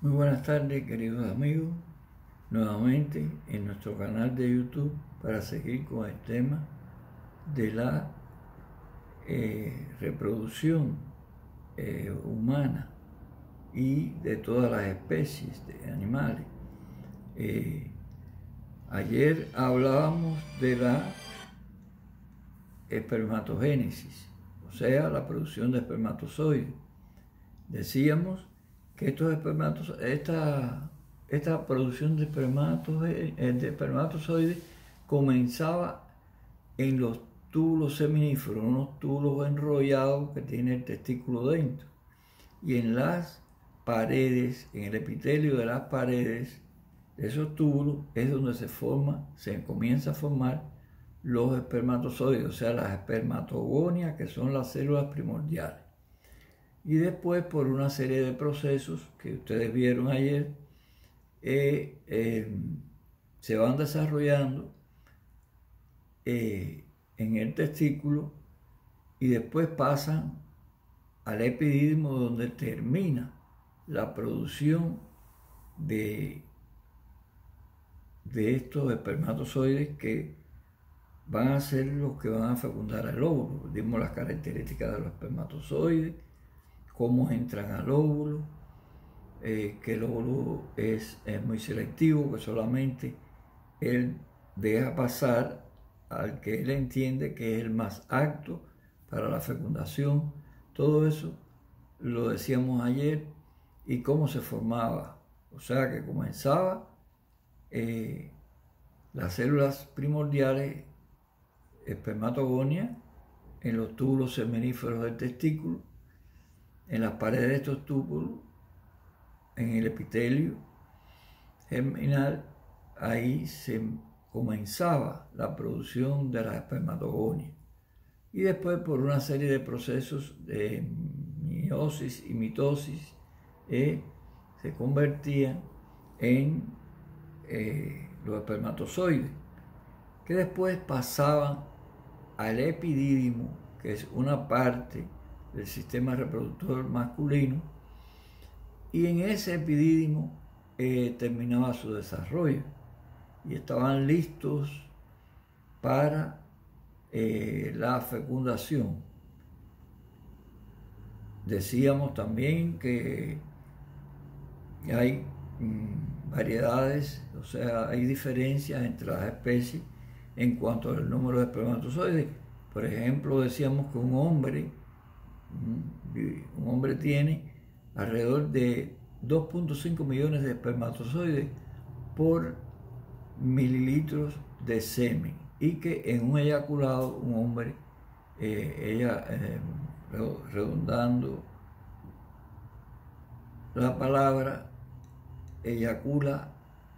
Muy buenas tardes, queridos amigos, nuevamente en nuestro canal de YouTube para seguir con el tema de la reproducción humana y de todas las especies de animales. Ayer hablábamos de la espermatogénesis, o sea, la producción de espermatozoides. Decíamos que esta producción de espermatozoides comenzaba en los túbulos seminíferos, unos túbulos enrollados que tiene el testículo dentro, y en las paredes, en el epitelio de las paredes de esos túbulos es donde se comienza a formar los espermatozoides, o sea, las espermatogonias, que son las células primordiales. Y después, por una serie de procesos que ustedes vieron ayer, se van desarrollando en el testículo y después pasan al epidídimo, donde termina la producción de estos espermatozoides que van a ser los que van a fecundar el óvulo. Dimos las características de los espermatozoides, cómo entran al óvulo, que el óvulo es muy selectivo, que solamente él deja pasar al que él entiende que es el más apto para la fecundación. Todo eso lo decíamos ayer, y cómo se formaba, o sea que comenzaba las células primordiales espermatogonias en los túbulos seminíferos del testículo, en las paredes de estos túbulos, en el epitelio germinal. Ahí se comenzaba la producción de las espermatogonias, y después, por una serie de procesos de meiosis y mitosis, se convertían en los espermatozoides, que después pasaban al epidídimo, que es una parte del sistema reproductor masculino, y en ese epidídimo terminaba su desarrollo y estaban listos para la fecundación. Decíamos también que hay variedades, o sea, hay diferencias entre las especies en cuanto al número de espermatozoides. Por ejemplo, decíamos que un hombre tiene alrededor de 2.5 millones de espermatozoides por mililitros de semen, y que en un eyaculado un hombre, redondando la palabra, eyacula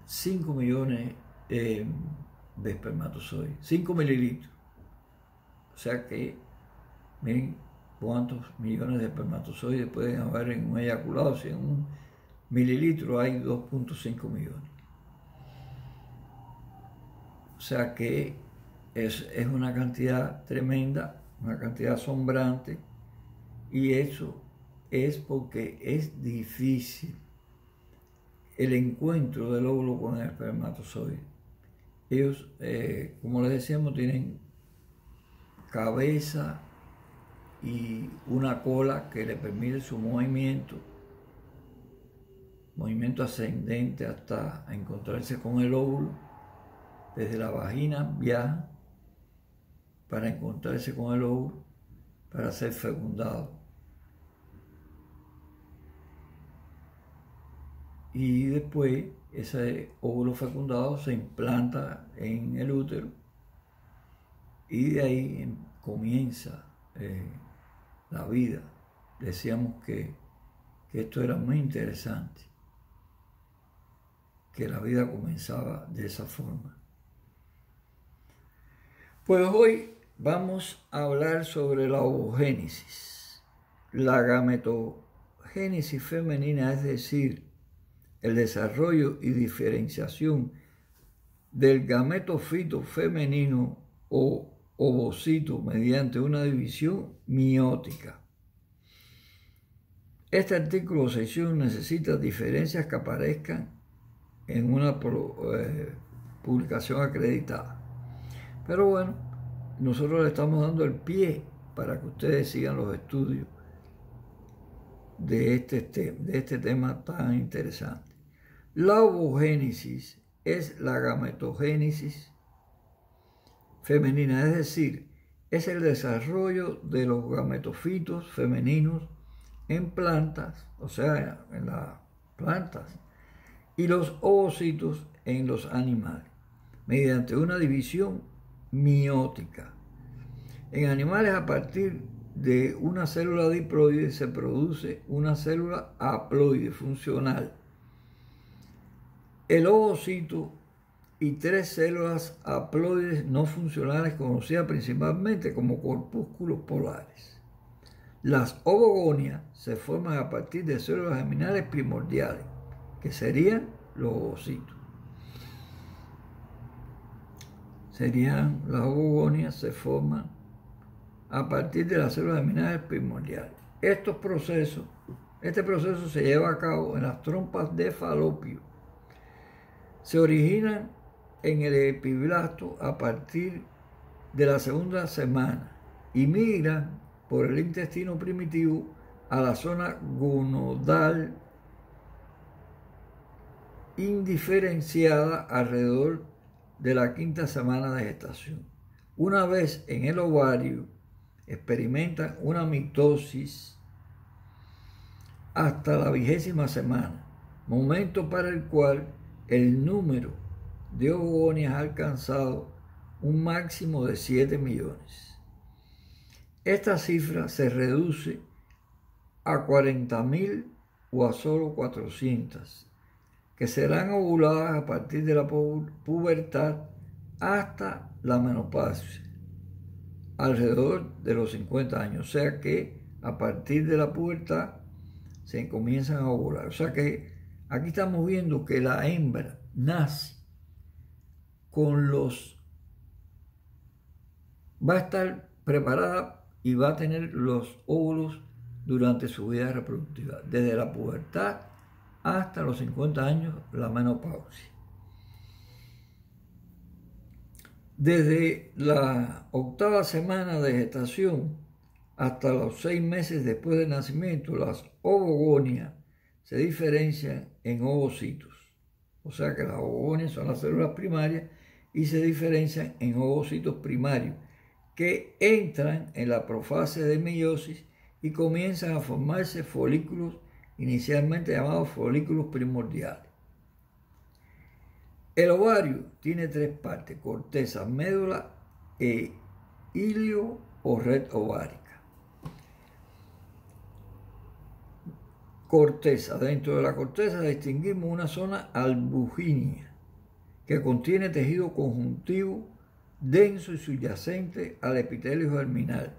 5 millones de espermatozoides, 5 mililitros. O sea que miren cuántos millones de espermatozoides pueden haber en un eyaculado. Si en un mililitro hay 2.5 millones. O sea que es una cantidad tremenda, una cantidad asombrante, y eso es porque es difícil el encuentro del óvulo con el espermatozoide. Ellos, como les decíamos, tienen cabeza y una cola que le permite su movimiento ascendente hasta encontrarse con el óvulo. Desde la vagina viaja para encontrarse con el óvulo para ser fecundado. Y después ese óvulo fecundado se implanta en el útero, y de ahí comienza la vida. Decíamos que esto era muy interesante, que la vida comenzaba de esa forma. Pues hoy vamos a hablar sobre la ovogénesis, la gametogénesis femenina, es decir, el desarrollo y diferenciación del gametofito femenino o ovocito mediante una división meiótica. Este artículo o sección necesita diferencias que aparezcan en una publicación acreditada. Pero bueno, nosotros le estamos dando el pie para que ustedes sigan los estudios de este tema tan interesante. La ovogénesis es la gametogénesis femenina, es decir, es el desarrollo de los gametofitos femeninos en plantas, o sea, en las plantas, y los ovocitos en los animales, mediante una división miótica. En animales, a partir de una célula diploide se produce una célula haploide funcional. El ovocito y 3 células haploides no funcionales conocidas principalmente como corpúsculos polares. Las ovogonias se forman a partir de células germinales primordiales, que serían los ovocitos. Las ovogonias se forman a partir de las células germinales primordiales. Este proceso se lleva a cabo en las trompas de Falopio. Se originan en el epiblasto a partir de la segunda semana y migran por el intestino primitivo a la zona gonadal indiferenciada alrededor de la 5ª semana de gestación. Una vez en el ovario, experimentan una mitosis hasta la 20ª semana, momento para el cual el número de ovogonias ha alcanzado un máximo de 7 millones. Esta cifra se reduce a 40.000 o a solo 400, que serán ovuladas a partir de la pubertad hasta la menopausia, alrededor de los 50 años. O sea que a partir de la pubertad se comienzan a ovular. O sea que aquí estamos viendo que la hembra nace va a estar preparada y va a tener los óvulos durante su vida reproductiva, desde la pubertad hasta los 50 años, la menopausia. Desde la 8ª semana de gestación hasta los 6 meses después del nacimiento, las ovogonias se diferencian en ovocitos. O sea que las ovogonias son las células primarias y se diferencian en ovocitos primarios que entran en la profase de meiosis y comienzan a formarse folículos inicialmente llamados folículos primordiales. El ovario tiene 3 partes: corteza, médula e hilio o red ovárica. Corteza. Dentro de la corteza distinguimos una zona albugínea que contiene tejido conjuntivo denso y subyacente al epitelio germinal,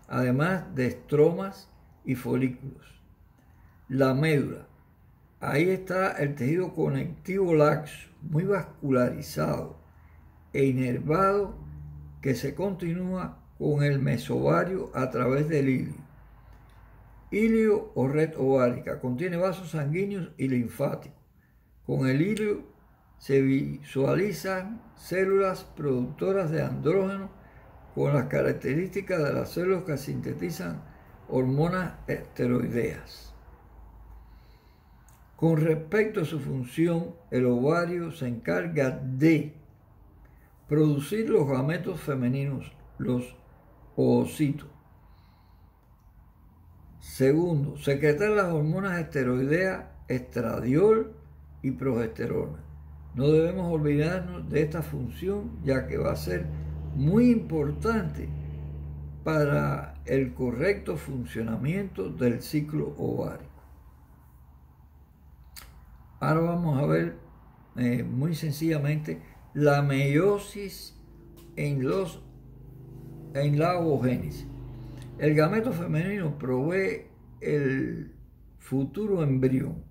además de estromas y folículos. La médula. Ahí está el tejido conectivo laxo, muy vascularizado e inervado, que se continúa con el mesovario a través del hilio. Hilio o red ovárica. Contiene vasos sanguíneos y linfáticos. Con el hilio se visualizan células productoras de andrógenos con las características de las células que sintetizan hormonas esteroideas. Con respecto a su función, el ovario se encarga de producir los gametos femeninos, los ovocitos. Segundo, secretar las hormonas esteroideas, estradiol y progesterona. No debemos olvidarnos de esta función, ya que va a ser muy importante para el correcto funcionamiento del ciclo ovárico. Ahora vamos a ver muy sencillamente la meiosis en la ovogénesis. El gameto femenino provee el futuro embrión.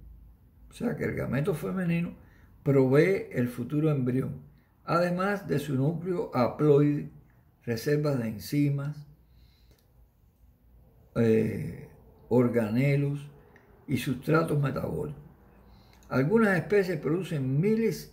O sea que el gameto femenino provee el futuro embrión, además de su núcleo haploide, reservas de enzimas, organelos y sustratos metabólicos. Algunas especies producen miles